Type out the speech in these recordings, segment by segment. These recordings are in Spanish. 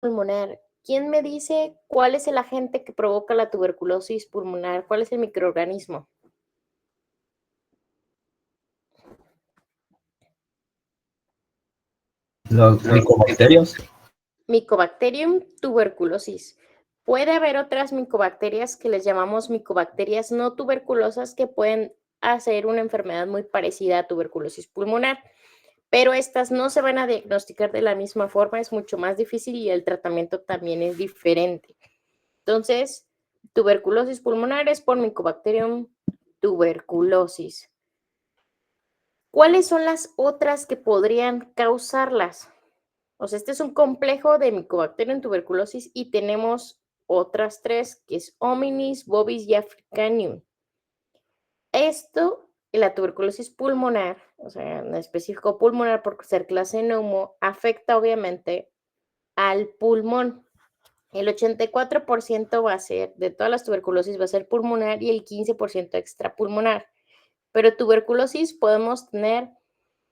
pulmonar. ¿Quién me dice cuál es el agente que provoca la tuberculosis pulmonar? ¿Cuál es el microorganismo? Los micobacterios. Mycobacterium tuberculosis. Puede haber otras micobacterias que les llamamos micobacterias no tuberculosas que pueden hacer una enfermedad muy parecida a tuberculosis pulmonar, pero estas no se van a diagnosticar de la misma forma, es mucho más difícil y el tratamiento también es diferente. Entonces, tuberculosis pulmonar es por Mycobacterium tuberculosis. ¿Cuáles son las otras que podrían causarlas? O sea, este es un complejo de Mycobacterium tuberculosis y tenemos otras tres, que es Hominis, Bovis y Africanum. Esto, la tuberculosis pulmonar, o sea, en específico pulmonar por ser clase neumo, afecta obviamente al pulmón. El 84% va a ser, de todas las tuberculosis va a ser pulmonar y el 15% extrapulmonar. Pero tuberculosis podemos tener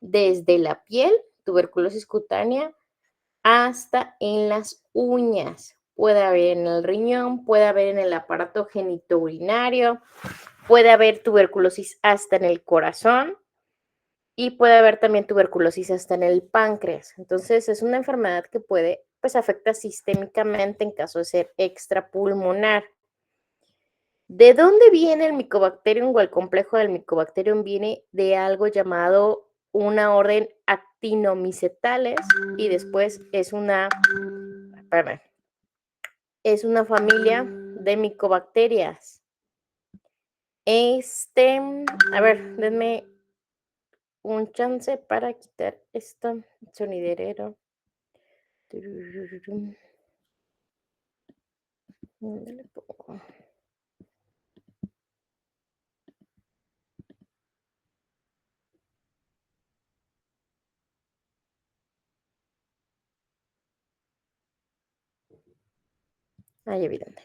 desde la piel, tuberculosis cutánea, hasta en las uñas. Puede haber en el riñón, puede haber en el aparato genitourinario, puede haber tuberculosis hasta en el corazón y puede haber también tuberculosis hasta en el páncreas. Entonces, es una enfermedad que puede, pues, afecta sistémicamente en caso de ser extrapulmonar. ¿De dónde viene el Mycobacterium o el complejo del Mycobacterium? Viene de algo llamado una orden Actinomycetales y después es una, espérame, es una familia de micobacterias. A ver, denme un chance para quitar esto, soniderero. ¿Dónde le pongo? Ahí, evidente.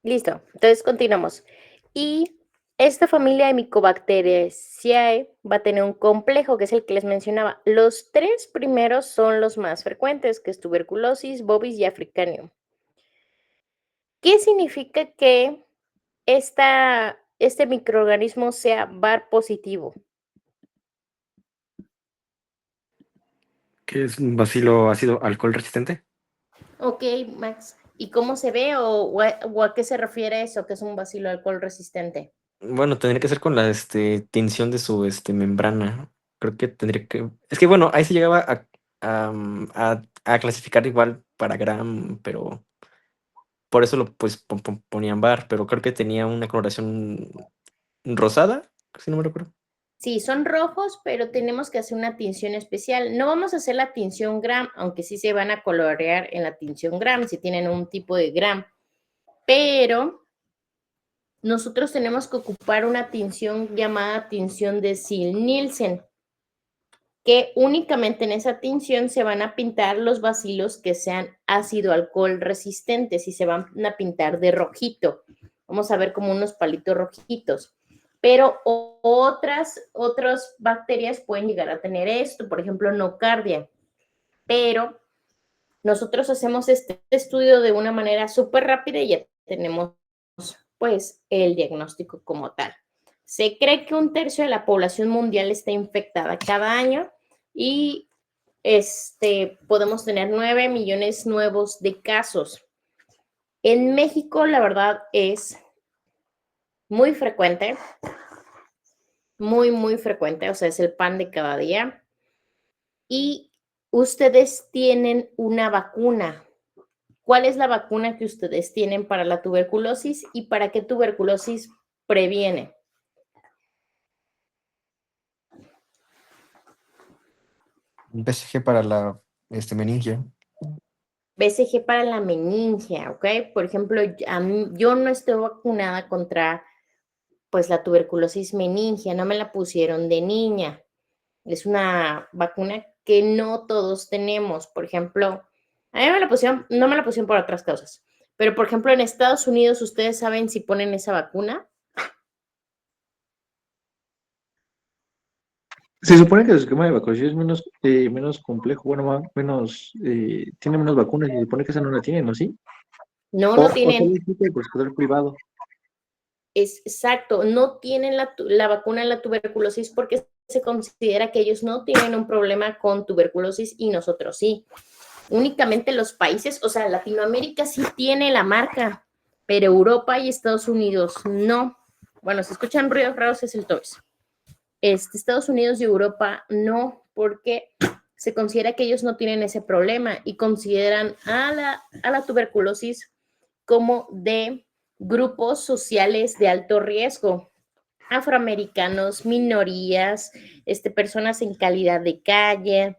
Listo, entonces continuamos. Y esta familia de Mycobacteriaceae va a tener un complejo, que es el que les mencionaba. Los tres primeros son los más frecuentes, que es tuberculosis, bovis y africanum. ¿Qué significa que este microorganismo sea VAR positivo? ¿Qué es un bacilo ácido alcohol resistente? Ok, Max. ¿Y cómo se ve o a qué se refiere eso, que es un bacilo alcohol resistente? Bueno, tendría que ser con la tinción de su membrana. Creo que tendría que. Es que bueno, ahí se llegaba a clasificar igual para Gram, pero por eso lo pues ponían bar, pero creo que tenía una coloración rosada, si no me recuerdo. Sí, son rojos, pero tenemos que hacer una tinción especial. No vamos a hacer la tinción gram, aunque sí se van a colorear en la tinción gram, si tienen un tipo de gram, pero nosotros tenemos que ocupar una tinción llamada tinción de Ziehl-Neelsen, que únicamente en esa tinción se van a pintar los bacilos que sean ácido alcohol resistentes y se van a pintar de rojito. Vamos a ver como unos palitos rojitos. Pero otras bacterias pueden llegar a tener esto, por ejemplo, nocardia. Pero nosotros hacemos este estudio de una manera súper rápida y ya tenemos pues el diagnóstico como tal. Se cree que un tercio de la población mundial está infectada cada año y podemos tener 9 millones nuevos de casos. En México, la verdad es muy frecuente, muy frecuente, o sea, es el pan de cada día. Y ustedes tienen una vacuna. ¿Cuál es la vacuna que ustedes tienen para la tuberculosis y para qué tuberculosis previene? BCG para la meningia. BCG para la meningia, ¿ok? Por ejemplo, yo no estoy vacunada contra, pues, la tuberculosis meningia, no me la pusieron de niña. Es una vacuna que no todos tenemos. Por ejemplo, a mí me la pusieron, no me la pusieron por otras causas, pero por ejemplo, en Estados Unidos, ¿ustedes saben si ponen esa vacuna? Se supone que el esquema de vacunación es menos complejo, bueno, tiene menos vacunas y se supone que esa no la tienen, ¿no? ¿Sí? No, O no solo tienen. existe por sector privado. Es exacto, no tienen la vacuna de la tuberculosis porque se considera que ellos no tienen un problema con tuberculosis y nosotros sí. Únicamente los países, o sea, Latinoamérica sí tiene la marca, pero Europa y Estados Unidos no. Bueno, si escuchan ruidos raros es el Toys. Estados Unidos y Europa no, porque se considera que ellos no tienen ese problema y consideran a la tuberculosis como de grupos sociales de alto riesgo, afroamericanos, minorías, personas en calidad de calle.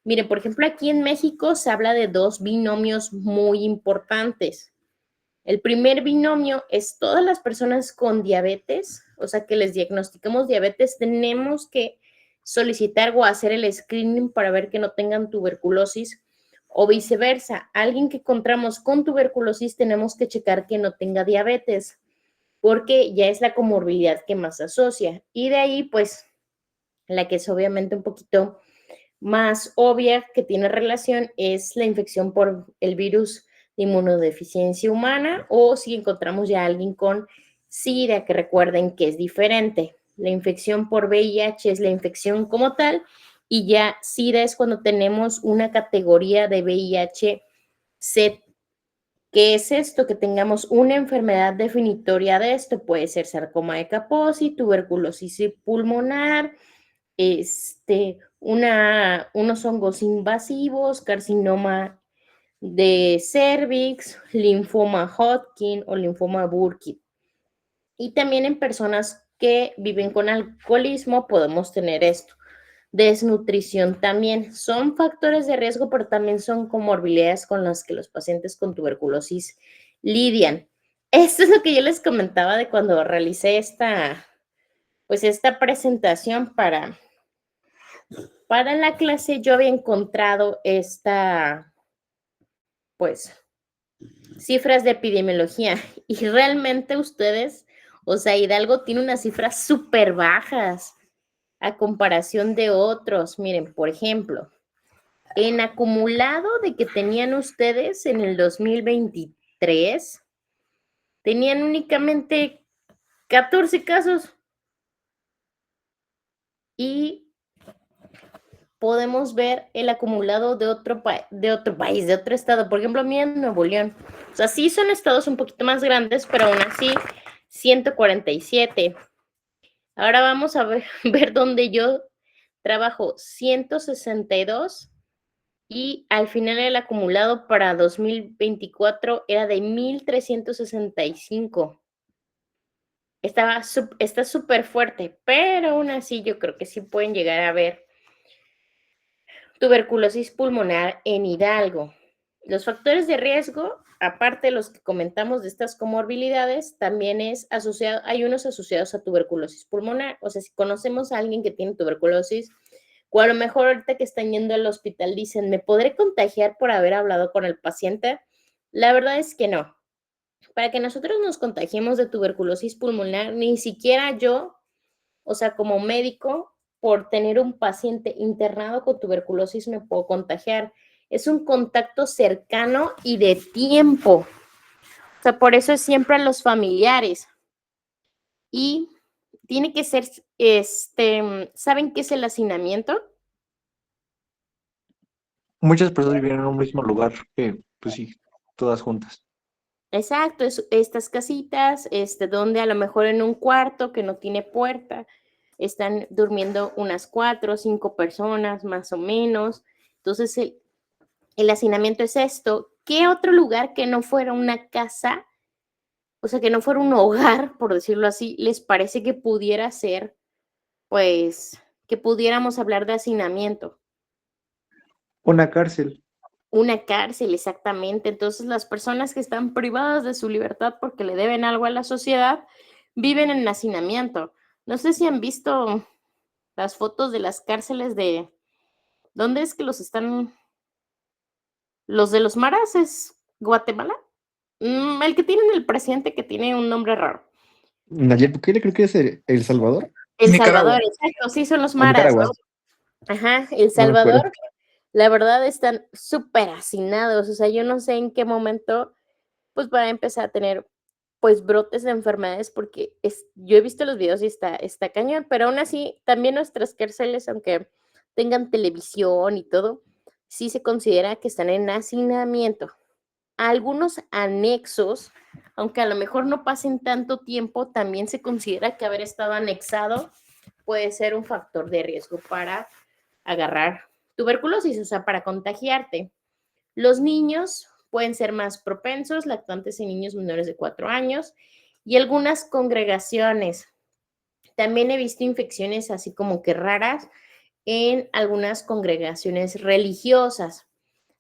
Miren, por ejemplo, aquí en México se habla de dos binomios muy importantes. El primer binomio es todas las personas con diabetes, o sea, que les diagnosticamos diabetes, tenemos que solicitar o hacer el screening para ver que no tengan tuberculosis o viceversa. Alguien que encontramos con tuberculosis tenemos que checar que no tenga diabetes porque ya es la comorbilidad que más asocia. Y de ahí, pues, la que es obviamente un poquito más obvia que tiene relación es la infección por el virus de inmunodeficiencia humana o si encontramos ya a alguien con SIDA, que recuerden que es diferente. La infección por VIH es la infección como tal y ya SIDA es cuando tenemos una categoría de VIH-C. ¿Qué es esto? Que tengamos una enfermedad definitoria de esto. Puede ser sarcoma de Kaposi, tuberculosis pulmonar, unos hongos invasivos, carcinoma de cervix, linfoma Hodgkin o linfoma Burkitt. Y también en personas que viven con alcoholismo podemos tener esto. Desnutrición también. Son factores de riesgo, pero también son comorbilidades con las que los pacientes con tuberculosis lidian. Esto es lo que yo les comentaba de cuando realicé esta presentación para la clase. Yo había encontrado pues, cifras de epidemiología y realmente ustedes, o sea, Hidalgo tiene unas cifras súper bajas a comparación de otros. Miren, por ejemplo, en acumulado de que tenían ustedes en el 2023, tenían únicamente 14 casos y podemos ver el acumulado de otro país, de otro estado. Por ejemplo, miren Nuevo León. O sea, sí son estados un poquito más grandes, pero aún así 147. Ahora vamos a ver dónde yo trabajo, 162 y al final el acumulado para 2024 era de 1,365. Está súper fuerte, pero aún así yo creo que sí pueden llegar a ver tuberculosis pulmonar en Hidalgo. Los factores de riesgo, aparte de los que comentamos de estas comorbilidades, también hay unos asociados a tuberculosis pulmonar. O sea, si conocemos a alguien que tiene tuberculosis, o a lo mejor ahorita que están yendo al hospital dicen, ¿me podré contagiar por haber hablado con el paciente? La verdad es que no. Para que nosotros nos contagiemos de tuberculosis pulmonar, ni siquiera yo, o sea, como médico, por tener un paciente internado con tuberculosis me puedo contagiar. Es un contacto cercano y de tiempo. O sea, por eso es siempre a los familiares. Y tiene que ser, ¿saben qué es el hacinamiento? Muchas personas viven en un mismo lugar, pues sí, todas juntas. Exacto, estas casitas, donde a lo mejor en un cuarto que no tiene puerta, están durmiendo unas 4 o 5 personas más o menos. Entonces, el hacinamiento es esto. ¿Qué otro lugar que no fuera una casa, o sea, que no fuera un hogar, por decirlo así, les parece que pudiera ser, pues, que pudiéramos hablar de hacinamiento? Una cárcel. una cárcel, exactamente. Entonces, las personas que están privadas de su libertad porque le deben algo a la sociedad, viven en hacinamiento. No sé si han visto las fotos de las cárceles de... ¿Dónde es que los están? Los de los maras es Guatemala. El que tienen el presidente que tiene un nombre raro. Nayib Bukele creo que es El Salvador. El Nicaragua. Salvador, exacto, sí son los O maras, Nicaragua. ¿no? Ajá, El No me acuerdo. Salvador, la verdad están súper hacinados, o sea, yo no sé en qué momento pues van a empezar a tener pues brotes de enfermedades porque yo he visto los videos y está cañón, pero aún así también nuestras cárceles, aunque tengan televisión y todo, sí se considera que están en hacinamiento. Algunos anexos, aunque a lo mejor no pasen tanto tiempo, también se considera que haber estado anexado puede ser un factor de riesgo para agarrar tuberculosis, o sea, para contagiarte. Los niños pueden ser más propensos, lactantes y niños menores de 4 años, y algunas congregaciones. También he visto infecciones así como que raras en algunas congregaciones religiosas,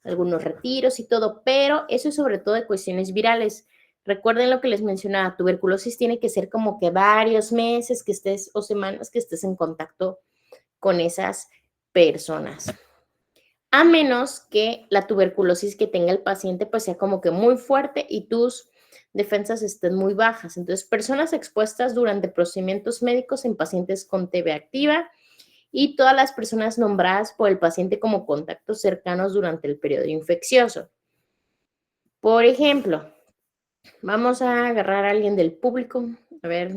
algunos retiros y todo, pero eso es sobre todo de cuestiones virales. Recuerden lo que les mencionaba, tuberculosis tiene que ser como que varios meses que estés o semanas que estés en contacto con esas personas. A menos que la tuberculosis que tenga el paciente pues sea como que muy fuerte y tus defensas estén muy bajas. Entonces, personas expuestas durante procedimientos médicos en pacientes con TB activa y todas las personas nombradas por el paciente como contactos cercanos durante el periodo infeccioso. Por ejemplo, vamos a agarrar a alguien del público. A ver.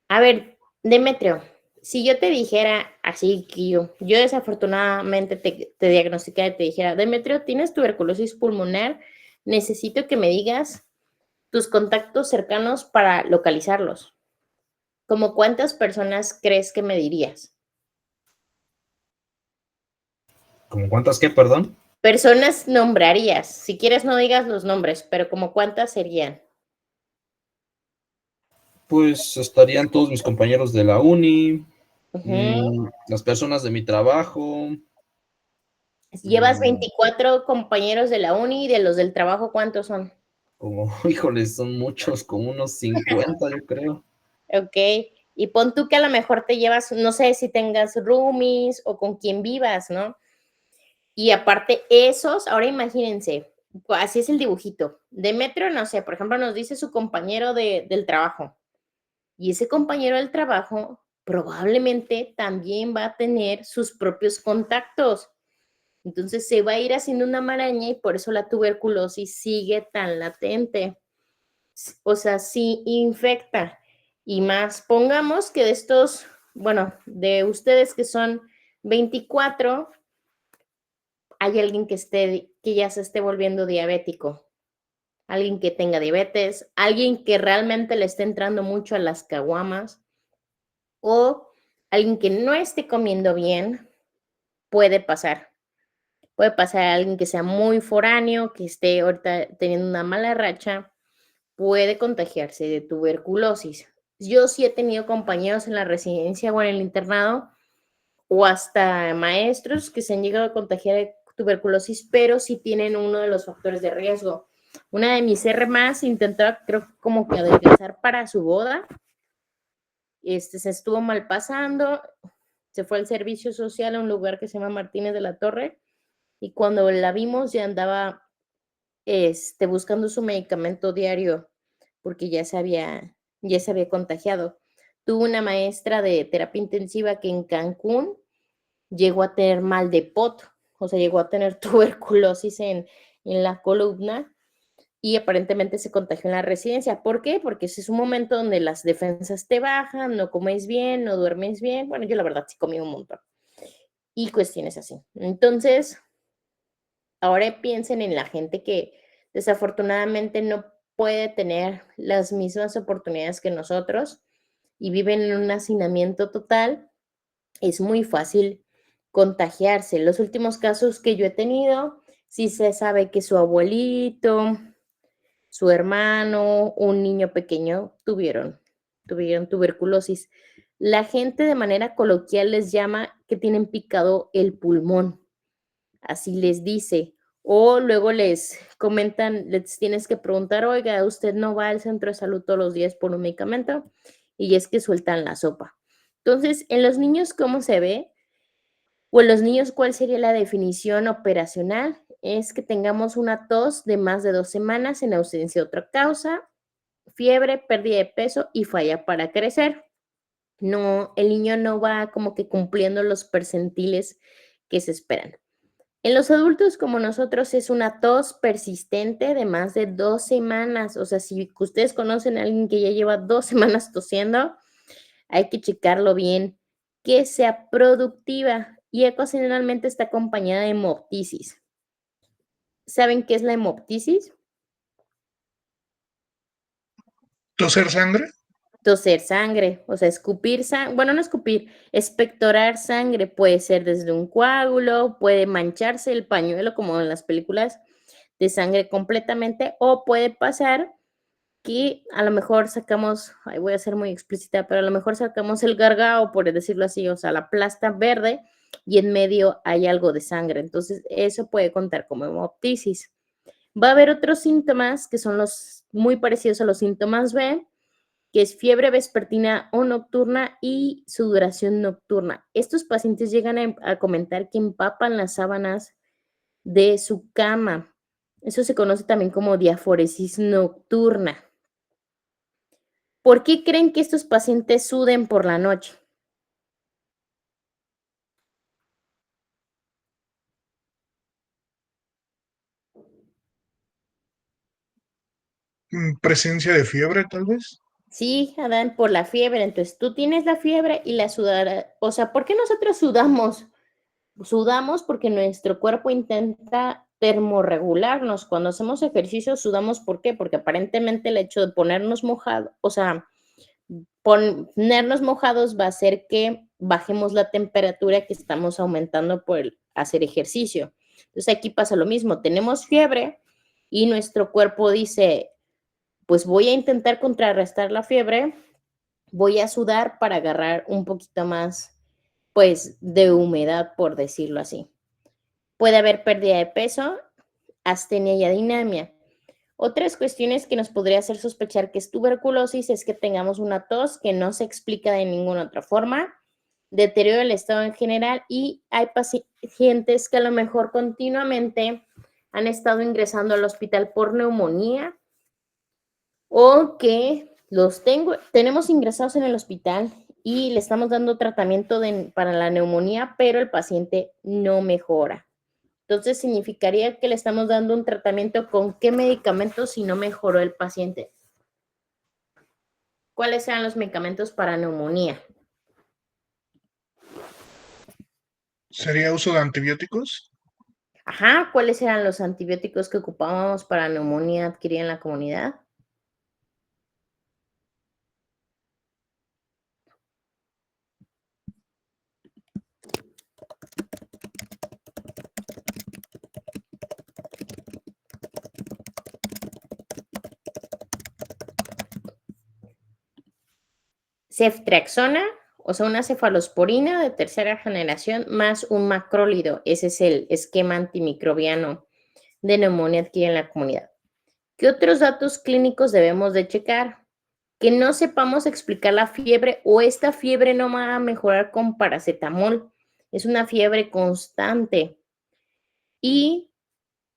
A ver, Demetrio, si yo te dijera así, que yo desafortunadamente te diagnosticara y te dijera, Demetrio, tienes tuberculosis pulmonar, necesito que me digas tus contactos cercanos para localizarlos. ¿Cómo cuántas personas crees que me dirías? ¿Cómo cuántas qué, perdón? Personas nombrarías. Si quieres no digas los nombres, pero ¿como cuántas serían? Pues estarían todos mis compañeros de la uni, Ujú. las personas de mi trabajo. Llevas mm, 24 compañeros de la uni y de los del trabajo, ¿cuántos son? Como, híjole, son muchos, como unos 50, yo creo. Ok, y pon tú que a lo mejor te llevas, no sé si tengas roomies o con quien vivas, ¿no? Y aparte esos, ahora imagínense, así es el dibujito. Demetrio, no sé, por ejemplo, nos dice su compañero del trabajo. Y ese compañero del trabajo probablemente también va a tener sus propios contactos. Entonces se va a ir haciendo una maraña y por eso la tuberculosis sigue tan latente. O sea, sí infecta. Y más, pongamos que de estos, bueno, de ustedes que son 24, hay alguien que ya se esté volviendo diabético, alguien que tenga diabetes, alguien que realmente le esté entrando mucho a las caguamas o alguien que no esté comiendo bien, puede pasar. Puede pasar a alguien que sea muy foráneo, que esté ahorita teniendo una mala racha, puede contagiarse de tuberculosis. Yo sí he tenido compañeros en la residencia o en el internado o hasta maestros que se han llegado a contagiar de tuberculosis, pero sí tienen uno de los factores de riesgo. Una de mis hermanas intentó, creo, como que adelgazar para su boda. Se estuvo mal pasando, se fue al servicio social a un lugar que se llama Martínez de la Torre y cuando la vimos ya andaba buscando su medicamento diario porque ya se había contagiado. Tuvo una maestra de terapia intensiva que en Cancún llegó a tener mal de pot, o sea, llegó a tener tuberculosis en la columna y aparentemente se contagió en la residencia. ¿Por qué? Porque ese es un momento donde las defensas te bajan, no comes bien, no duermes bien. Bueno, yo la verdad sí comí un montón y cuestiones así. Entonces, ahora piensen en la gente que desafortunadamente no puede tener las mismas oportunidades que nosotros y viven en un hacinamiento total. Es muy fácil contagiarse. Los últimos casos que yo he tenido, sí se sabe que su abuelito, su hermano, un niño pequeño tuvieron tuberculosis. La gente de manera coloquial les llama que tienen picado el pulmón, así les dice. O luego les comentan, les tienes que preguntar, oiga, ¿usted no va al centro de salud todos los días por un medicamento? Y es que sueltan la sopa. Entonces, en los niños, ¿cómo se ve? O en los niños, ¿cuál sería la definición operacional? Es que tengamos una tos de más de 2 semanas en ausencia de otra causa, fiebre, pérdida de peso y falla para crecer. No, el niño no va como que cumpliendo los percentiles que se esperan. En los adultos como nosotros es una tos persistente de más de 2 semanas. O sea, si ustedes conocen a alguien que ya lleva 2 semanas tosiendo, hay que checarlo bien, que sea productiva y ocasionalmente está acompañada de hemoptisis. ¿Saben qué es la hemoptisis? ¿Toser sangre? Toser sangre, o sea, escupir sangre, bueno, no escupir, expectorar sangre, puede ser desde un coágulo, puede mancharse el pañuelo como en las películas de sangre completamente, o puede pasar que a lo mejor sacamos, ay, voy a ser muy explícita, pero a lo mejor sacamos el gargao, por decirlo así, o sea, la plasta verde y en medio hay algo de sangre, entonces eso puede contar como hemoptisis. Va a haber otros síntomas que son los muy parecidos a los síntomas B, que es fiebre vespertina o nocturna y sudoración nocturna. Estos pacientes llegan a comentar que empapan las sábanas de su cama. Eso se conoce también como diaforesis nocturna. ¿Por qué creen que estos pacientes suden por la noche? ¿Presencia de fiebre, tal vez? Sí, Adán, por la fiebre. Entonces, tú tienes la fiebre y la sudadera. O sea, ¿por qué nosotros sudamos? Sudamos porque nuestro cuerpo intenta termorregularnos. Cuando hacemos ejercicio sudamos, ¿por qué? Porque aparentemente el hecho de ponernos mojados, o sea, ponernos mojados va a hacer que bajemos la temperatura que estamos aumentando por hacer ejercicio. Entonces aquí pasa lo mismo, tenemos fiebre y nuestro cuerpo dice, pues voy a intentar contrarrestar la fiebre, voy a sudar para agarrar un poquito más, pues, de humedad, por decirlo así. Puede haber pérdida de peso, astenia y adinemia. Otras cuestiones que nos podría hacer sospechar que es tuberculosis es que tengamos una tos que no se explica de ninguna otra forma, deterioro del estado en general y hay pacientes que a lo mejor continuamente han estado ingresando al hospital por neumonía o que tenemos ingresados en el hospital y le estamos dando tratamiento para la neumonía, pero el paciente no mejora. Entonces, significaría que le estamos dando un tratamiento con qué medicamentos si no mejoró el paciente. ¿Cuáles eran los medicamentos para neumonía? ¿Sería uso de antibióticos? Ajá, ¿cuáles eran los antibióticos que ocupábamos para neumonía adquirida en la comunidad? Ceftriaxona, o sea, una cefalosporina de tercera generación más un macrólido. Ese es el esquema antimicrobiano de neumonía adquirida en la comunidad. ¿Qué otros datos clínicos debemos de checar? Que no sepamos explicar la fiebre o esta fiebre no va a mejorar con paracetamol. Es una fiebre constante. Y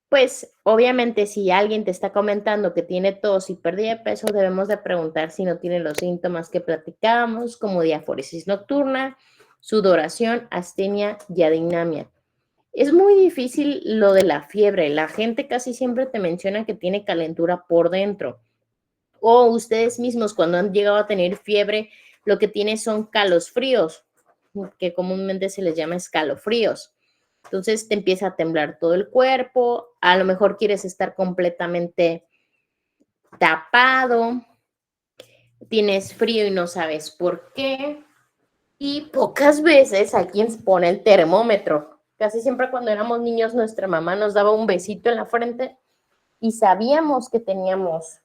pues obviamente si alguien te está comentando que tiene tos y pérdida de peso, debemos de preguntar si no tiene los síntomas que platicábamos, como diaforesis nocturna, sudoración, astenia y adinamia. Es muy difícil lo de la fiebre. La gente casi siempre te menciona que tiene calentura por dentro. O ustedes mismos cuando han llegado a tener fiebre, lo que tienen son calosfríos, que comúnmente se les llama escalofríos. Entonces te empieza a temblar todo el cuerpo, a lo mejor quieres estar completamente tapado, tienes frío y no sabes por qué. Y pocas veces alguien pone el termómetro. Casi siempre cuando éramos niños nuestra mamá nos daba un besito en la frente y sabíamos que teníamos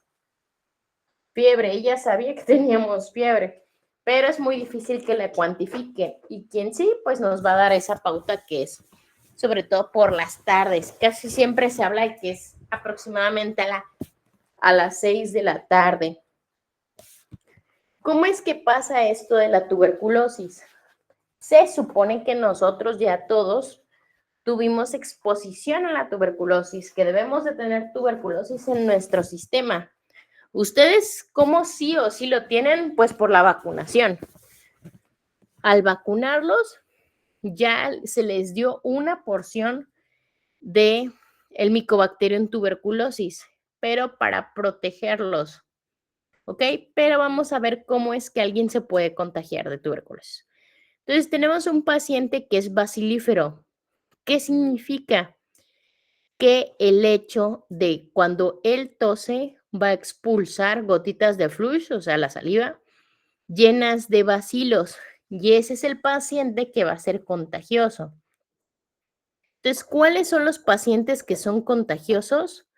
fiebre. Ella sabía que teníamos fiebre. pero es muy difícil que la cuantifiquen. Y quien sí, pues nos va a dar esa pauta que es, sobre todo por las tardes. Casi siempre se habla de que es aproximadamente a las 6 de la tarde. ¿Cómo es que pasa esto de la tuberculosis? Se supone que nosotros ya todos tuvimos exposición a la tuberculosis, que debemos de tener tuberculosis en nuestro sistema. ¿Ustedes cómo sí o sí lo tienen? Pues por la vacunación. Al vacunarlos, ya se les dio una porción de el Mycobacterium tuberculosis, pero para protegerlos, ¿ok? Pero vamos a ver cómo es que alguien se puede contagiar de tuberculosis. Entonces, tenemos un paciente que es bacilífero. ¿Qué significa? Que el hecho de cuando él tose va a expulsar gotitas de flush, o sea, la saliva, llenas de bacilos, y ese es el paciente que va a ser contagioso. Entonces, ¿cuáles son los pacientes que son contagiosos?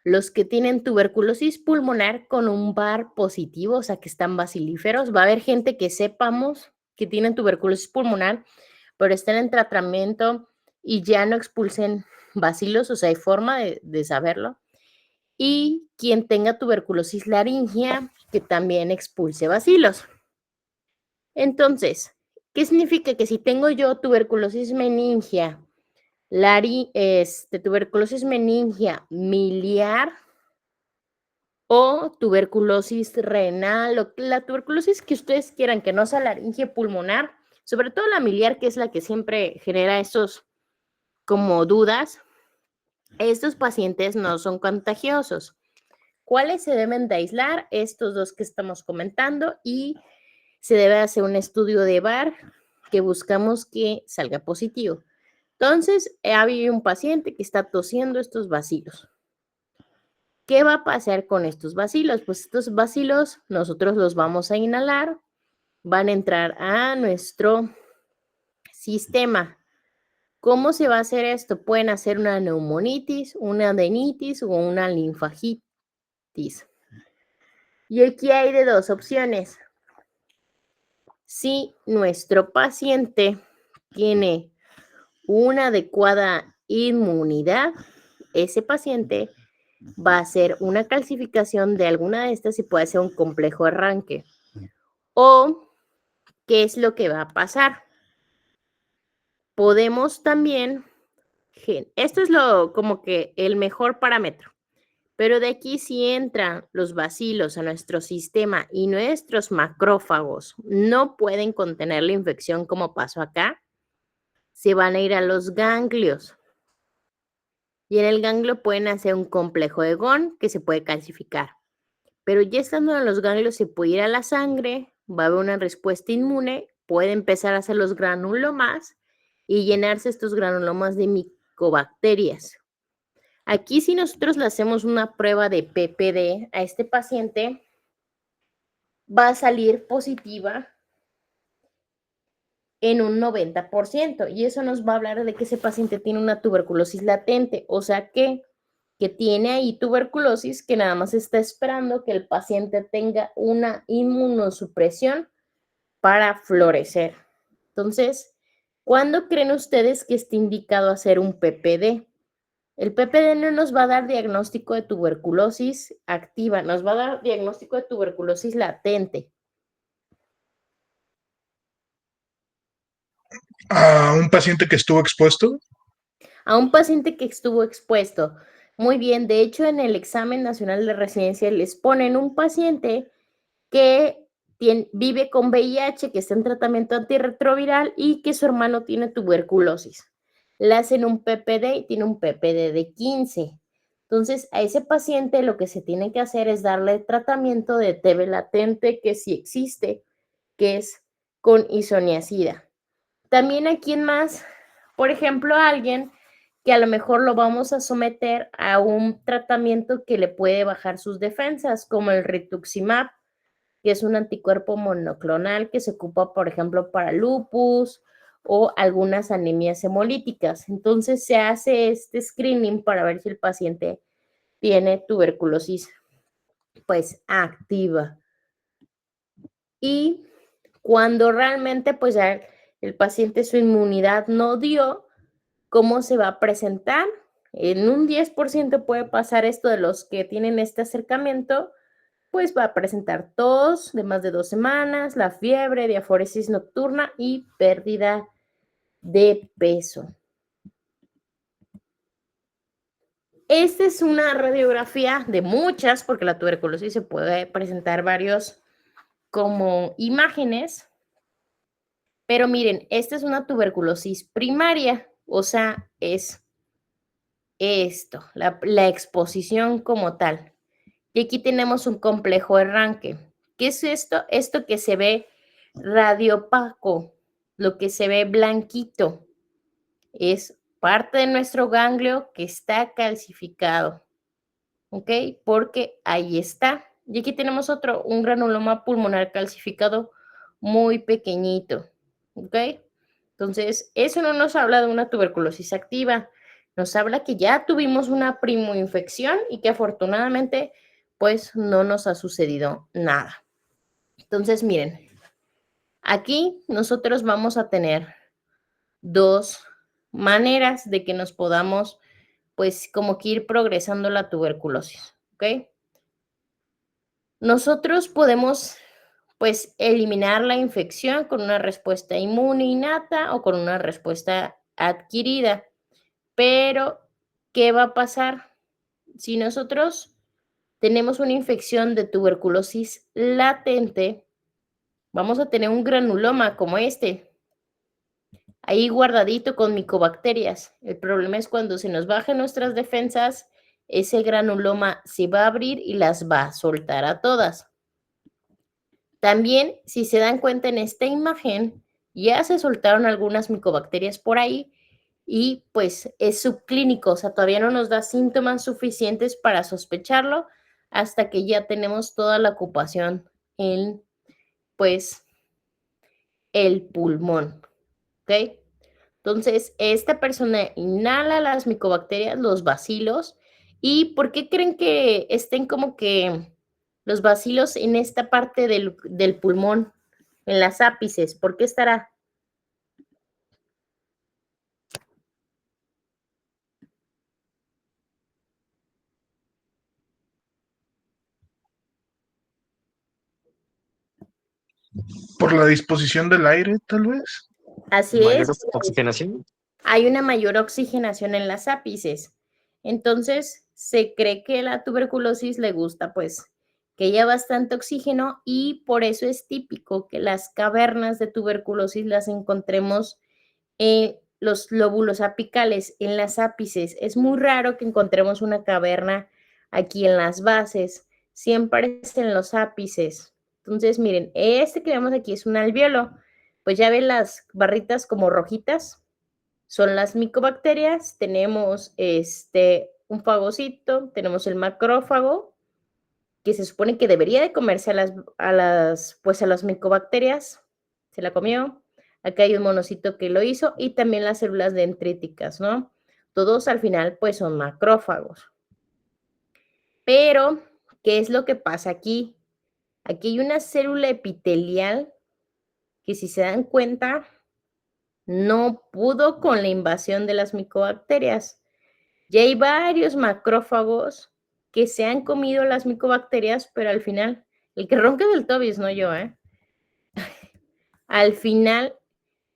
Los que tienen tuberculosis pulmonar con un VAR positivo, o sea, que están bacilíferos. Va a haber gente que sepamos que tienen tuberculosis pulmonar, pero están en tratamiento y ya no expulsen bacilos, o sea, hay forma de saberlo. Y quien tenga tuberculosis laringea, que también expulse bacilos. Entonces, ¿qué significa? Que si tengo yo tuberculosis meningia, tuberculosis meningia miliar o tuberculosis renal, o la tuberculosis que ustedes quieran, que no sea laringe pulmonar, sobre todo la miliar, que es la que siempre genera esos como dudas, estos pacientes no son contagiosos. ¿Cuáles se deben de aislar? Estos dos que estamos comentando, y se debe hacer un estudio de VAR que buscamos que salga positivo. Entonces, había un paciente que está tosiendo estos bacilos. ¿Qué va a pasar con estos bacilos? Pues estos bacilos nosotros los vamos a inhalar, van a entrar a nuestro sistema. ¿Cómo se va a hacer esto? Pueden hacer una neumonitis, una adenitis o una linfagitis. Y aquí hay de dos opciones. Si nuestro paciente tiene una adecuada inmunidad, ese paciente va a hacer una calcificación de alguna de estas y puede ser un complejo arranque. O, ¿qué es lo que va a pasar? Podemos también, esto es como que el mejor parámetro, pero de aquí si entran los bacilos a nuestro sistema y nuestros macrófagos no pueden contener la infección como pasó acá, se van a ir a los ganglios. Y en el ganglio pueden hacer un complejo de Ghon que se puede calcificar. Pero ya estando en los ganglios se puede ir a la sangre, va a haber una respuesta inmune, puede empezar a hacer los granulomas y llenarse estos granulomas de micobacterias. Aquí si nosotros le hacemos una prueba de PPD a este paciente, va a salir positiva en un 90%, y eso nos va a hablar de que ese paciente tiene una tuberculosis latente, o sea que tiene ahí tuberculosis que nada más está esperando que el paciente tenga una inmunosupresión para florecer. Entonces, ¿cuándo creen ustedes que esté indicado hacer un PPD? El PPD no nos va a dar diagnóstico de tuberculosis activa, nos va a dar diagnóstico de tuberculosis latente. ¿A un paciente que estuvo expuesto? A un paciente que estuvo expuesto. Muy bien, de hecho en el examen nacional de residencia les ponen un paciente que vive con VIH, que está en tratamiento antirretroviral y que su hermano tiene tuberculosis. Le hacen un PPD y tiene un PPD de 15. Entonces, a ese paciente lo que se tiene que hacer es darle tratamiento de TB latente, que sí existe, que es con isoniazida. También a quien más, por ejemplo, a alguien que a lo mejor lo vamos a someter a un tratamiento que le puede bajar sus defensas, como el rituximab, que es un anticuerpo monoclonal que se ocupa, por ejemplo, para lupus o algunas anemias hemolíticas. Entonces se hace este screening para ver si el paciente tiene tuberculosis pues activa. Y cuando realmente pues ya el paciente su inmunidad no dio, ¿cómo se va a presentar? En un 10% puede pasar esto de los que tienen este acercamiento, pues va a presentar tos de más de 2 semanas, la fiebre, diaforesis nocturna y pérdida de peso. Esta es una radiografía de muchas, porque la tuberculosis se puede presentar varios como imágenes, pero miren, esta es una tuberculosis primaria, o sea, es esto, la exposición como tal. Y aquí tenemos un complejo arranque. ¿Qué es esto? Esto que se ve radiopaco, lo que se ve blanquito, es parte de nuestro ganglio que está calcificado, ¿ok? Porque ahí está. Y aquí tenemos otro, un granuloma pulmonar calcificado muy pequeñito, ¿ok? Entonces, eso no nos habla de una tuberculosis activa, nos habla que ya tuvimos una primoinfección y que afortunadamente, pues, no nos ha sucedido nada. Entonces, miren, aquí nosotros vamos a tener dos maneras de que nos podamos, pues, como que ir progresando la tuberculosis, ¿ok? Nosotros podemos, pues, eliminar la infección con una respuesta inmune innata o con una respuesta adquirida. Pero, ¿qué va a pasar? Si nosotros tenemos una infección de tuberculosis latente, vamos a tener un granuloma como este, ahí guardadito con micobacterias. El problema es cuando se nos bajan nuestras defensas, ese granuloma se va a abrir y las va a soltar a todas. También, si se dan cuenta en esta imagen, ya se soltaron algunas micobacterias por ahí y pues es subclínico, o sea, todavía no nos da síntomas suficientes para sospecharlo hasta que ya tenemos toda la ocupación en, pues, el pulmón, ¿ok? Entonces, esta persona inhala las micobacterias, los bacilos. ¿Y por qué creen que estén como que los bacilos en esta parte del pulmón, en las ápices? ¿Por qué estará? Por la disposición del aire, tal vez. Así Mayor es. oxigenación. Hay una mayor oxigenación en las ápices. Entonces, se cree que la tuberculosis le gusta, pues, que haya bastante oxígeno y por eso es típico que las cavernas de tuberculosis las encontremos en los lóbulos apicales, en las ápices. Es muy raro que encontremos una caverna aquí en las bases, siempre es en los ápices. Entonces, miren, este que vemos aquí es un alvéolo. Pues ya ven las barritas como rojitas, son las micobacterias, tenemos un fagocito, tenemos el macrófago, que se supone que debería de comerse a las micobacterias, se la comió. Acá hay un monocito que lo hizo y también las células dendríticas, ¿no? Todos al final pues son macrófagos. Pero, ¿qué es lo que pasa aquí? Aquí hay una célula epitelial que si se dan cuenta, no pudo con la invasión de las micobacterias. Ya hay varios macrófagos que se han comido las micobacterias, pero al final, el que ronca del Tobis, no yo, Al final,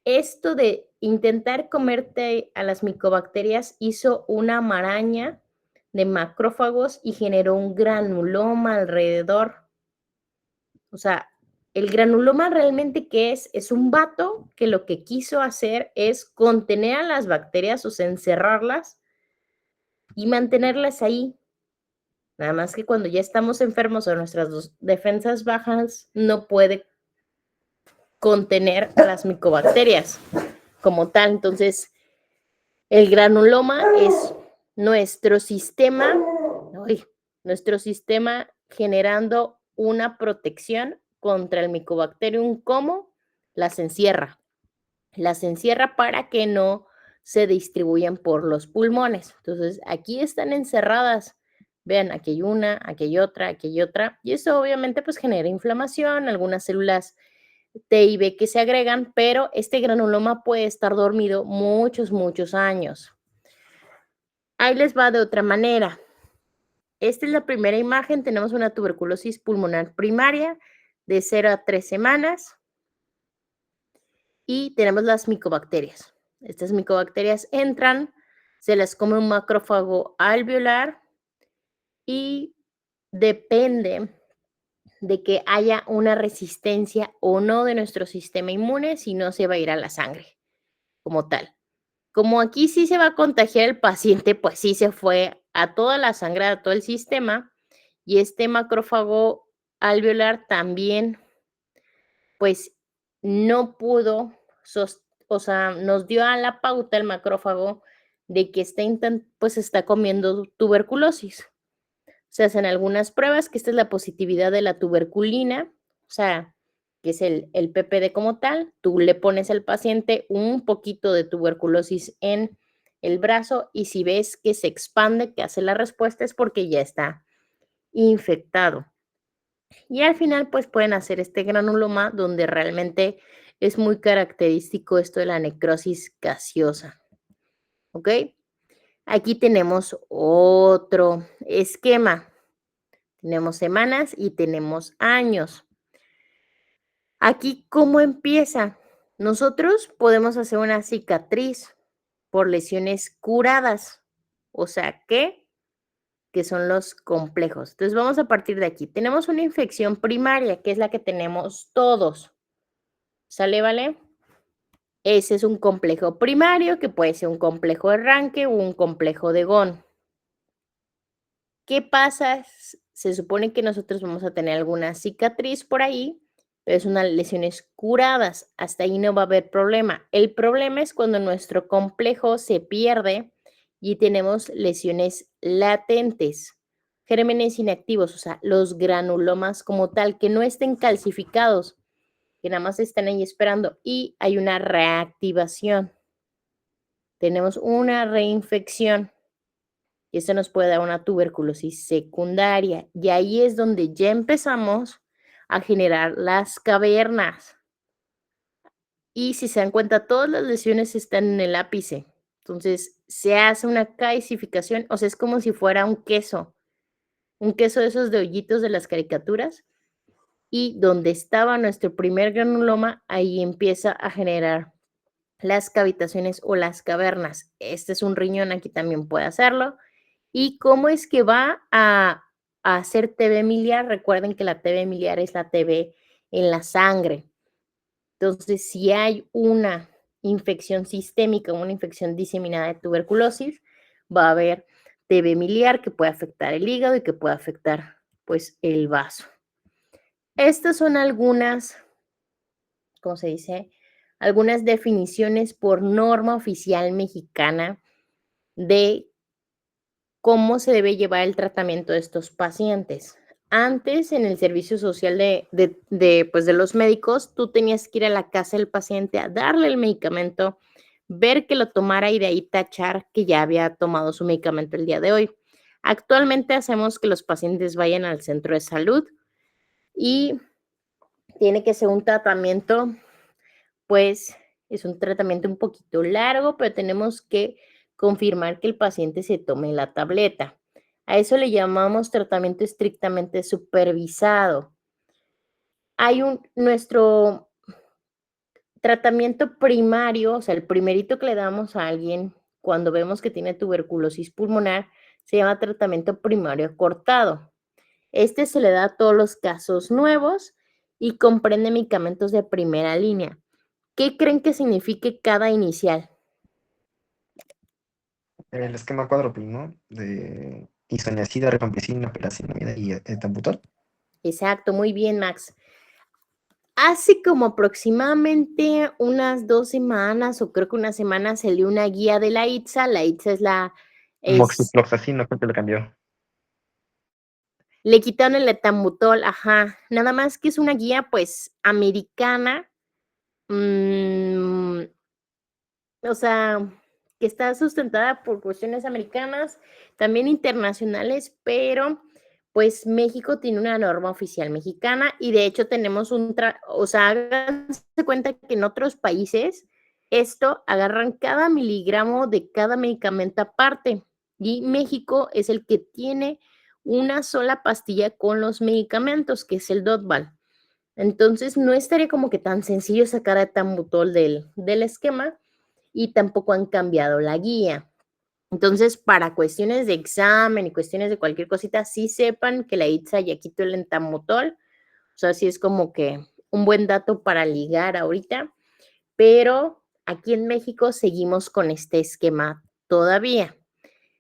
esto de intentar comerte a las micobacterias hizo una maraña de macrófagos y generó un granuloma alrededor. O sea, el granuloma realmente ¿qué es? Es un vato que lo que quiso hacer es contener a las bacterias, o sea, encerrarlas y mantenerlas ahí. Nada más que cuando ya estamos enfermos o nuestras defensas bajas, no puede contener a las micobacterias como tal. Entonces, el granuloma es nuestro sistema generando una protección contra el Mycobacterium. ¿Cómo? Las encierra para que no se distribuyan por los pulmones. Entonces, aquí están encerradas. Vean, aquí hay una, aquí hay otra, y eso obviamente pues genera inflamación, algunas células T y B que se agregan, pero este granuloma puede estar dormido muchos, muchos años. Ahí les va de otra manera. Esta es la primera imagen. Tenemos una tuberculosis pulmonar primaria de 0 a 3 semanas y tenemos las micobacterias. Estas micobacterias entran, se las come un macrófago alveolar y depende de que haya una resistencia o no de nuestro sistema inmune, si no se va a ir a la sangre como tal. Como aquí sí se va a contagiar el paciente, pues sí se fue a toda la sangre, a todo el sistema, y este macrófago alveolar también, pues no pudo, o sea, nos dio a la pauta el macrófago de que pues está comiendo tuberculosis. Se hacen algunas pruebas, que esta es la positividad de la tuberculina, o sea, que es el PPD como tal. Tú le pones al paciente un poquito de tuberculosis en el brazo y si ves que se expande, que hace la respuesta, es porque ya está infectado. Y al final, pues pueden hacer este granuloma donde realmente es muy característico esto de la necrosis gaseosa. ¿Ok? Aquí tenemos otro esquema. Tenemos semanas y tenemos años. Aquí, ¿cómo empieza? Nosotros podemos hacer una cicatriz por lesiones curadas. O sea, ¿qué? Que son los complejos. Entonces, vamos a partir de aquí. Tenemos una infección primaria, que es la que tenemos todos. ¿Sale, vale? Ese es un complejo primario, que puede ser un complejo de Ranke o un complejo de Ghon. ¿Qué pasa? Se supone que nosotros vamos a tener alguna cicatriz por ahí, pero son unas lesiones curadas. Hasta ahí no va a haber problema. El problema es cuando nuestro complejo se pierde y tenemos lesiones latentes, gérmenes inactivos, o sea, los granulomas como tal, que no estén calcificados, que nada más están ahí esperando y hay una reactivación. Tenemos una reinfección. Y esto nos puede dar una tuberculosis secundaria. Y ahí es donde ya empezamos a generar las cavernas. Y si se dan cuenta, todas las lesiones están en el ápice. Entonces, se hace una calcificación, o sea, es como si fuera un queso de esos de hoyitos de las caricaturas. Y donde estaba nuestro primer granuloma, ahí empieza a generar las cavitaciones o las cavernas. Este es un riñón, aquí también puede hacerlo. ¿Y cómo es que va a hacer TB miliar? Recuerden que la TB miliar es la TB en la sangre. Entonces, si hay una infección sistémica, una infección diseminada de tuberculosis, va a haber TB miliar que puede afectar el hígado y que puede afectar, pues, el vaso. Estas son algunas, ¿cómo se dice? Algunas definiciones por norma oficial mexicana de cómo se debe llevar el tratamiento de estos pacientes. Antes, en el servicio social pues de los médicos, tú tenías que ir a la casa del paciente a darle el medicamento, ver que lo tomara y de ahí tachar que ya había tomado su medicamento el día de hoy. Actualmente hacemos que los pacientes vayan al centro de salud y tiene que ser un tratamiento, pues es un tratamiento un poquito largo, pero tenemos que confirmar que el paciente se tome la tableta. A eso le llamamos tratamiento estrictamente supervisado. Nuestro tratamiento primario, o sea, el primerito que le damos a alguien cuando vemos que tiene tuberculosis pulmonar, se llama tratamiento primario cortado. Este se le da a todos los casos nuevos y comprende medicamentos de primera línea. ¿Qué creen que signifique cada inicial? El esquema cuádruple, ¿no? De isoniazida, rifampicina, piracinamida y etambutol. Exacto, muy bien, Max. Hace como aproximadamente unas 2 semanas, o creo que una semana, salió una guía de la ITSA. La ITSA es Moxifloxacin, creo que le cambió. le quitaron el etambutol, ajá. Nada más que es una guía, pues, americana, o sea, que está sustentada por cuestiones americanas, también internacionales, pero pues México tiene una norma oficial mexicana y de hecho tenemos o sea, háganse cuenta que en otros países esto agarran cada miligramo de cada medicamento aparte y México es el que tiene una sola pastilla con los medicamentos, que es el Dotval. Entonces no estaría como que tan sencillo sacar a Etambutol del esquema y tampoco han cambiado la guía. Entonces, para cuestiones de examen y cuestiones de cualquier cosita, sí sepan que la ITSA ya quitó el Etambutol. O sea, sí es como que un buen dato para ligar ahorita. Pero aquí en México seguimos con este esquema todavía.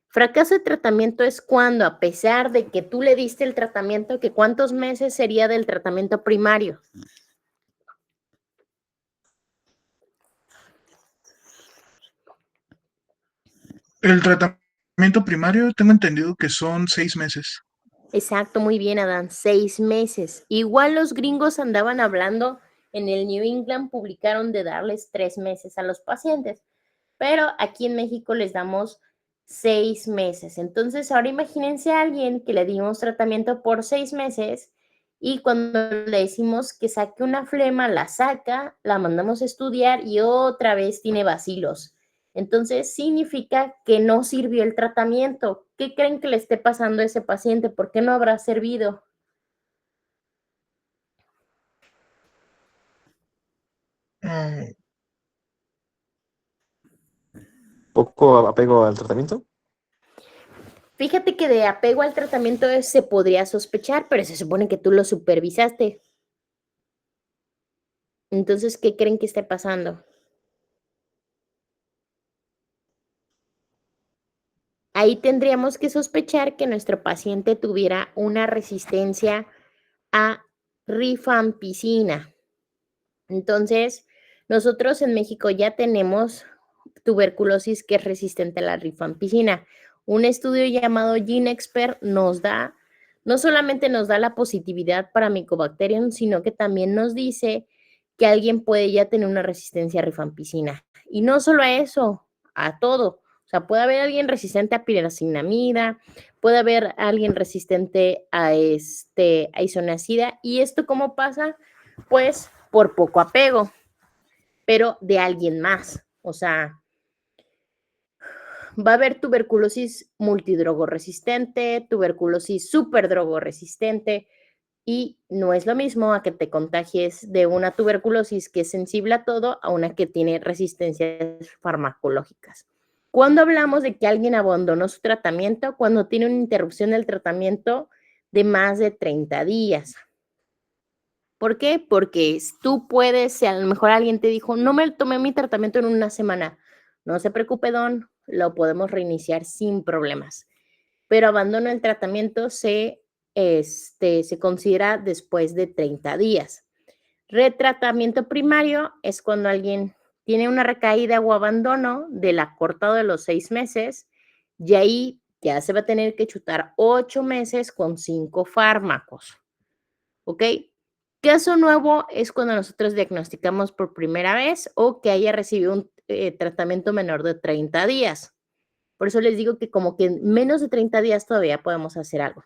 Fracaso de tratamiento es cuando, a pesar de que tú le diste el tratamiento, que ¿cuántos meses sería del tratamiento primario? El tratamiento primario, tengo entendido que son 6 meses. Exacto, muy bien, Adán, 6 meses. Igual los gringos andaban hablando, en el New England publicaron de darles 3 meses a los pacientes, pero aquí en México les damos 6 meses. Entonces, ahora imagínense a alguien que le dimos tratamiento por 6 meses y cuando le decimos que saque una flema, la saca, la mandamos a estudiar y otra vez tiene bacilos. Entonces, significa que no sirvió el tratamiento. ¿Qué creen que le esté pasando a ese paciente? ¿Por qué no habrá servido? Mm, Poco apego al tratamiento. Fíjate que de apego al tratamiento se podría sospechar, pero se supone que tú lo supervisaste. Entonces, ¿qué creen que esté pasando? Ahí tendríamos que sospechar que nuestro paciente tuviera una resistencia a rifampicina. Entonces, nosotros en México ya tenemos tuberculosis que es resistente a la rifampicina. Un estudio llamado GeneXpert no solamente nos da la positividad para Mycobacterium, sino que también nos dice que alguien puede ya tener una resistencia a rifampicina. Y no solo a eso, a todo. O sea, puede haber alguien resistente a piracinamida, puede haber alguien resistente a isoniazida. ¿Y esto cómo pasa? Pues por poco apego, pero de alguien más. O sea, va a haber tuberculosis multidrogoresistente, tuberculosis superdrogoresistente, y no es lo mismo a que te contagies de una tuberculosis que es sensible a todo a una que tiene resistencias farmacológicas. Cuando hablamos de que alguien abandonó su tratamiento, cuando tiene una interrupción del tratamiento de más de 30 días. ¿Por qué? Porque tú puedes, si a lo mejor alguien te dijo, no me tomé mi tratamiento en una semana, no se preocupe, don, lo podemos reiniciar sin problemas. Pero abandono el tratamiento se considera después de 30 días. Retratamiento primario es cuando alguien tiene una recaída o abandono del acortado de los 6 meses y ahí ya se va a tener que chutar 8 meses con 5 fármacos. ¿Ok? Caso nuevo es cuando nosotros diagnosticamos por primera vez o que haya recibido un tratamiento menor de 30 días. Por eso les digo que como que en menos de 30 días todavía podemos hacer algo.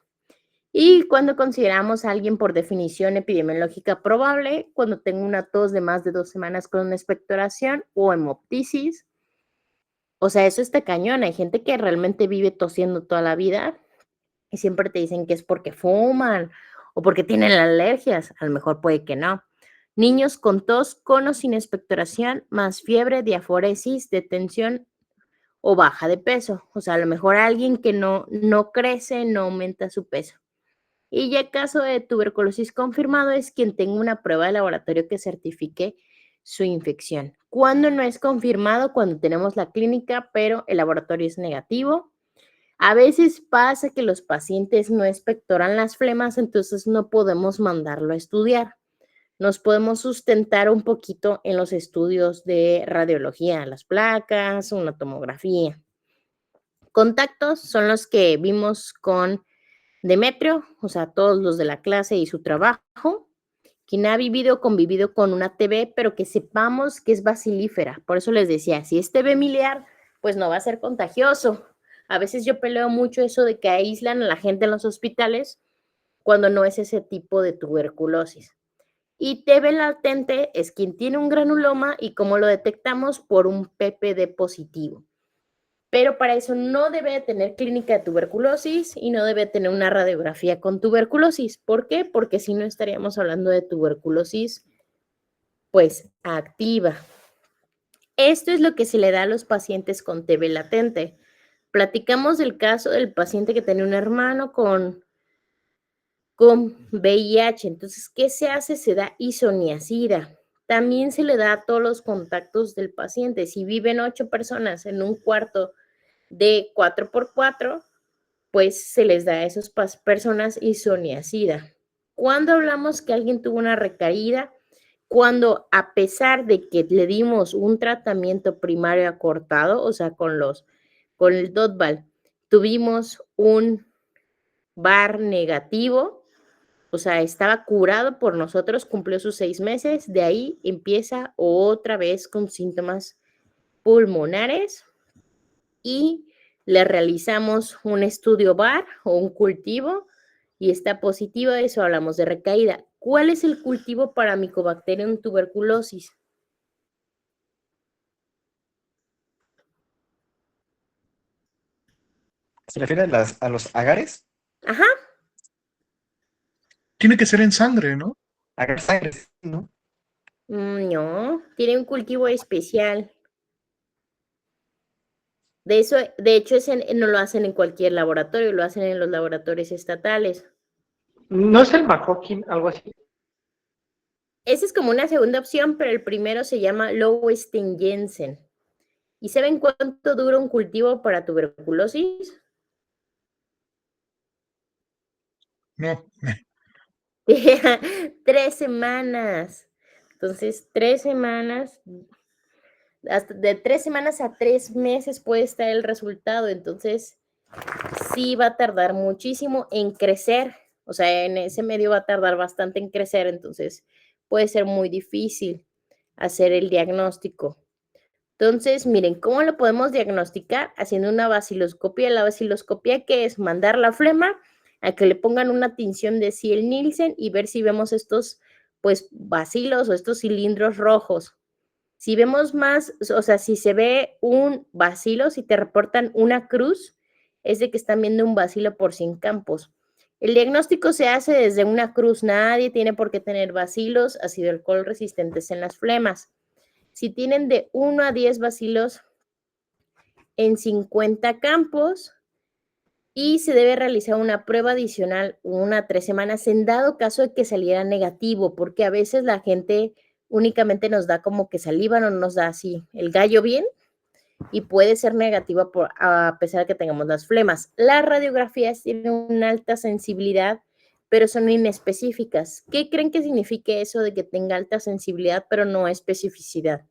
Y cuando consideramos a alguien por definición epidemiológica probable, cuando tengo una tos de más de 2 semanas con una expectoración o hemoptisis. O sea, eso está cañón. Hay gente que realmente vive tosiendo toda la vida y siempre te dicen que es porque fuman o porque tienen alergias. A lo mejor puede que no. Niños con tos, con o sin expectoración, más fiebre, diaforesis, detención o baja de peso. O sea, a lo mejor alguien que no crece, no aumenta su peso. Y ya caso de tuberculosis confirmado es quien tenga una prueba de laboratorio que certifique su infección. ¿Cuándo no es confirmado? Cuando tenemos la clínica, pero el laboratorio es negativo. A veces pasa que los pacientes no expectoran las flemas, entonces no podemos mandarlo a estudiar. Nos podemos sustentar un poquito en los estudios de radiología, las placas, una tomografía. Contactos son los que vimos con Demetrio, o sea, todos los de la clase y su trabajo. Quien ha vivido o convivido con una TB, pero que sepamos que es bacilífera. Por eso les decía, si es TB miliar, pues no va a ser contagioso. A veces yo peleo mucho eso de que aíslan a la gente en los hospitales cuando no es ese tipo de tuberculosis. Y TB latente es quien tiene un granuloma y cómo lo detectamos por un PPD positivo. Pero para eso no debe tener clínica de tuberculosis y no debe tener una radiografía con tuberculosis. ¿Por qué? Porque si no estaríamos hablando de tuberculosis, pues, activa. Esto es lo que se le da a los pacientes con TB latente. Platicamos del caso del paciente que tenía un hermano con VIH. Entonces, ¿qué se hace? Se da isoniazida. También se le da a todos los contactos del paciente. Si viven 8 personas en un cuarto de 4x4, pues se les da a esas personas isoniazida. Cuando hablamos que alguien tuvo una recaída, cuando a pesar de que le dimos un tratamiento primario acortado, o sea, con el Dotval, tuvimos un VAR negativo, o sea, estaba curado por nosotros, cumplió sus 6 meses, de ahí empieza otra vez con síntomas pulmonares y le realizamos un estudio VAR o un cultivo y está positivo, eso hablamos de recaída. ¿Cuál es el cultivo para Mycobacterium tuberculosis? ¿Se refiere a los agares? Ajá, Tiene que ser en sangre, ¿no? Agares sangres, ¿no? no, tiene un cultivo especial. De hecho, no lo hacen en cualquier laboratorio, lo hacen en los laboratorios estatales. ¿No es el Mahokin, algo así? Esa es como una segunda opción, pero el primero se llama Lowenstein Jensen. ¿Y saben cuánto dura un cultivo para tuberculosis? No. 3 semanas. Entonces, 3 semanas, hasta de 3 semanas a 3 meses puede estar el resultado. Entonces, sí va a tardar muchísimo en crecer. O sea, en ese medio va a tardar bastante en crecer. Entonces, puede ser muy difícil hacer el diagnóstico. Entonces, miren, ¿cómo lo podemos diagnosticar? Haciendo una baciloscopia. La baciloscopia, ¿qué es? Mandar la flema a que le pongan una tinción de Ziel-Nielsen y ver si vemos estos, pues, bacilos o estos cilindros rojos. Si vemos más, o sea, si se ve un bacilo, si te reportan una cruz, es de que están viendo un bacilo por 100 campos. El diagnóstico se hace desde una cruz. Nadie tiene por qué tener bacilos ácido alcohol resistentes en las flemas. Si tienen de 1 a 10 bacilos en 50 campos y se debe realizar una prueba adicional 1 a 3 semanas en dado caso de que saliera negativo, porque a veces la gente únicamente nos da como que saliva, no nos da así el gallo bien y puede ser negativa a pesar de que tengamos las flemas. Las radiografías tienen una alta sensibilidad, pero son inespecíficas. ¿Qué creen que signifique eso de que tenga alta sensibilidad, pero no especificidad?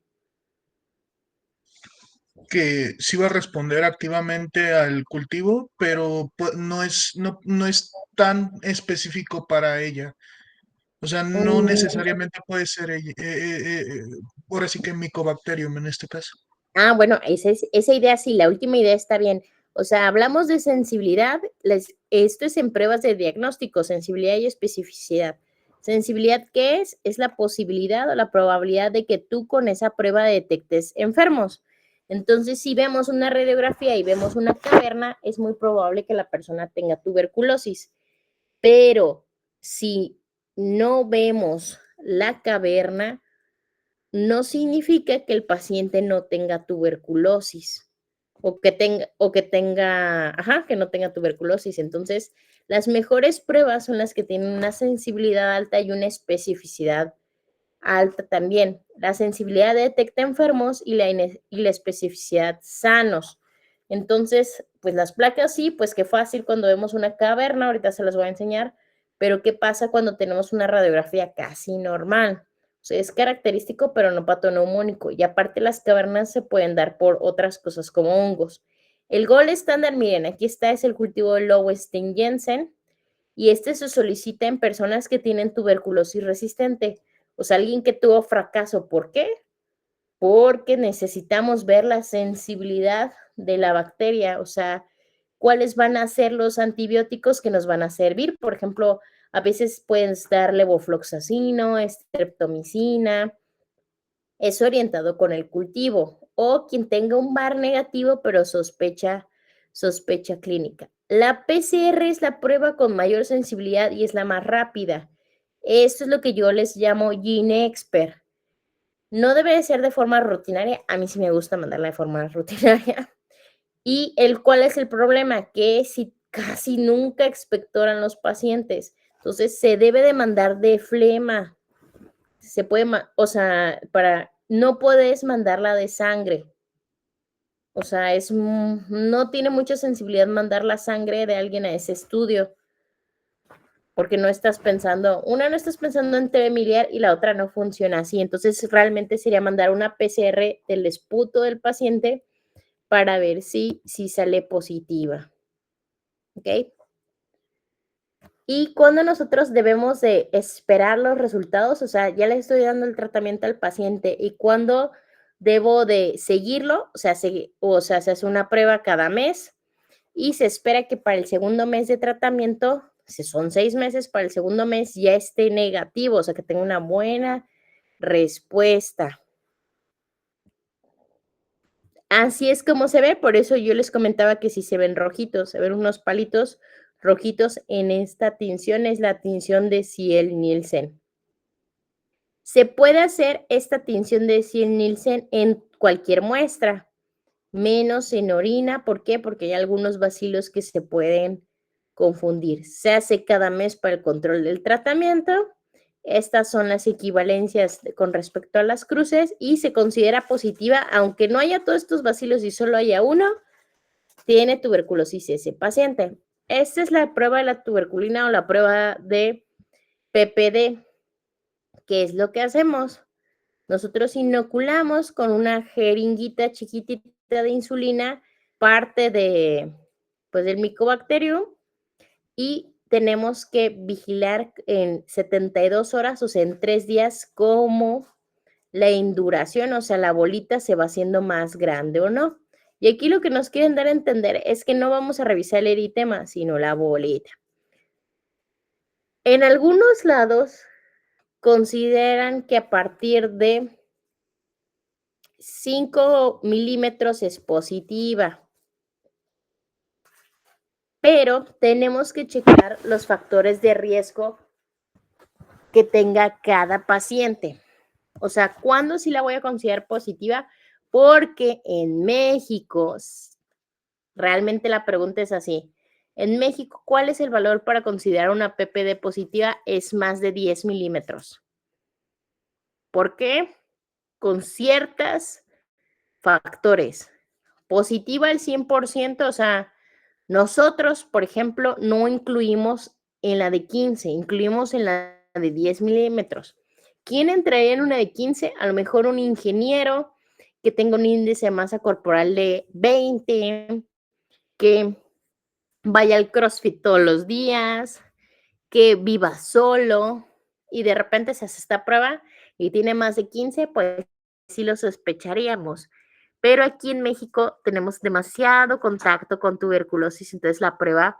Que sí va a responder activamente al cultivo, pero no es tan específico para ella. O sea, no necesariamente puede ser ella, ahora sí que Mycobacterium en este caso. Bueno, esa idea sí, la última idea está bien. O sea, hablamos de sensibilidad, esto es en pruebas de diagnóstico, sensibilidad y especificidad. Sensibilidad, ¿qué es? Es la posibilidad o la probabilidad de que tú con esa prueba detectes enfermos. Entonces, si vemos una radiografía y vemos una caverna, es muy probable que la persona tenga tuberculosis. Pero si no vemos la caverna, no significa que el paciente no tenga tuberculosis que no tenga tuberculosis. Entonces, las mejores pruebas son las que tienen una sensibilidad alta y una especificidad alta también. La sensibilidad detecta enfermos y la especificidad sanos. Entonces, pues las placas sí, pues qué fácil cuando vemos una caverna, ahorita se las voy a enseñar, pero ¿qué pasa cuando tenemos una radiografía casi normal? O sea, es característico, pero no patoneumónico. Y aparte las cavernas se pueden dar por otras cosas como hongos. El gol estándar, miren, aquí está, es el cultivo de Lowenstein Jensen y este se solicita en personas que tienen tuberculosis resistente. O sea, alguien que tuvo fracaso. ¿Por qué? Porque necesitamos ver la sensibilidad de la bacteria, o sea, cuáles van a ser los antibióticos que nos van a servir. Por ejemplo, A veces puedes dar levofloxacino, streptomicina. Es orientado con el cultivo. O quien tenga un VAR negativo, pero sospecha clínica. La PCR es la prueba con mayor sensibilidad y es la más rápida. Esto es lo que yo les llamo GeneXpert. No debe de ser de forma rutinaria. A mí sí me gusta mandarla de forma rutinaria. ¿Y cuál es el problema? Que si casi nunca expectoran los pacientes. Entonces, se debe de mandar de flema. Se puede, o sea, no puedes mandarla de sangre. O sea, no tiene mucha sensibilidad mandar la sangre de alguien a ese estudio. Porque no estás pensando en TV miliar y la otra no funciona así. Entonces, realmente sería mandar una PCR del esputo del paciente para ver si sale positiva. ¿Ok? Y cuando nosotros debemos de esperar los resultados, o sea, ya le estoy dando el tratamiento al paciente y cuando debo de seguirlo, o sea, se hace una prueba cada mes y se espera que para el segundo mes de tratamiento, si son 6 meses, para el segundo mes ya esté negativo, o sea, que tenga una buena respuesta. Así es como se ve, por eso yo les comentaba que si se ven rojitos, se ven unos palitos rojitos en esta tinción, es la tinción de Ziel-Nielsen. Se puede hacer esta tinción de Ziel-Nielsen en cualquier muestra, menos en orina. ¿Por qué? Porque hay algunos bacilos que se pueden confundir. Se hace cada mes para el control del tratamiento. Estas son las equivalencias con respecto a las cruces y se considera positiva, aunque no haya todos estos bacilos y solo haya uno, tiene tuberculosis ese paciente. Esta es la prueba de la tuberculina o la prueba de PPD. ¿Qué es lo que hacemos? Nosotros inoculamos con una jeringuita chiquitita de insulina parte del Mycobacterium y tenemos que vigilar en 72 horas, o sea, en 3 días, cómo la induración, o sea, la bolita se va haciendo más grande o no. Y aquí lo que nos quieren dar a entender es que no vamos a revisar el eritema, sino la bolita. En algunos lados consideran que a partir de 5 milímetros es positiva, pero tenemos que checar los factores de riesgo que tenga cada paciente. O sea, ¿cuándo sí la voy a considerar positiva? Porque en México, realmente la pregunta es así. En México, ¿cuál es el valor para considerar una PPD positiva? Es más de 10 milímetros. ¿Por qué? Con ciertos factores. Positiva al 100%, o sea, nosotros, por ejemplo, no incluimos en la de 15, incluimos en la de 10 milímetros. ¿Quién entraría en una de 15? A lo mejor un ingeniero que tenga un índice de masa corporal de 20, que vaya al CrossFit todos los días, que viva solo y de repente se hace esta prueba y tiene más de 15, pues sí lo sospecharíamos. Pero aquí en México tenemos demasiado contacto con tuberculosis, entonces la prueba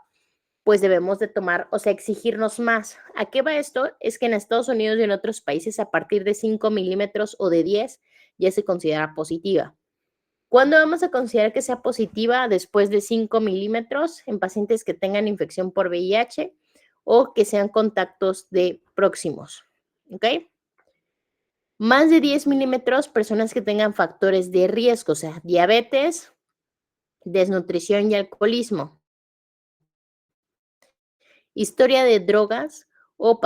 pues debemos de tomar, o sea, exigirnos más. ¿A qué va esto? Es que en Estados Unidos y en otros países a partir de 5 milímetros o de 10 ya se considera positiva. ¿Cuándo vamos a considerar que sea positiva? Después de 5 milímetros en pacientes que tengan infección por VIH o que sean contactos de próximos. ¿Ok? Más de 10 milímetros, personas que tengan factores de riesgo, o sea, diabetes, desnutrición y alcoholismo. Historia de drogas o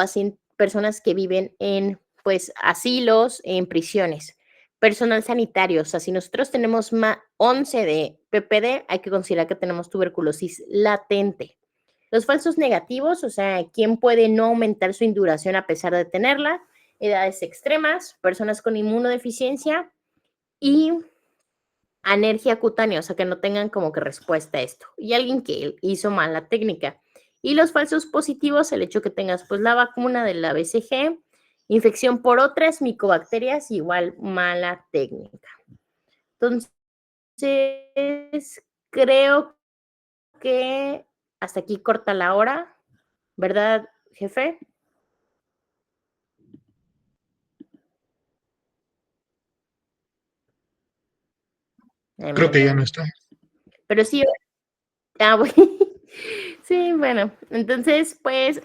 personas que viven en, pues, asilos, en prisiones. Personal sanitario, o sea, si nosotros tenemos 11 de PPD, hay que considerar que tenemos tuberculosis latente. Los falsos negativos, o sea, ¿quién puede no aumentar su induración a pesar de tenerla? Edades extremas, personas con inmunodeficiencia y alergia cutánea, o sea, que no tengan como que respuesta a esto. Y alguien que hizo mal la técnica. Y los falsos positivos, el hecho que tengas pues la vacuna de la BCG, infección por otras micobacterias, igual mala técnica. Entonces, creo que hasta aquí corta la hora, ¿verdad, jefe. Creo que ya no está. Pero sí, bueno. Sí, bueno, entonces pues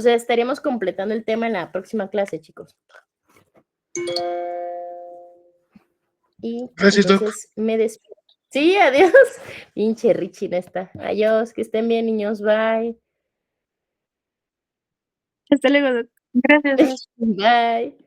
estaríamos completando el tema en la próxima clase, chicos. Y Gracias, Doc. entonces me despido. Sí, adiós. Pinche Richie no está. Adiós, que estén bien, niños. Bye. Hasta luego, Doc. Gracias, Doc. Bye.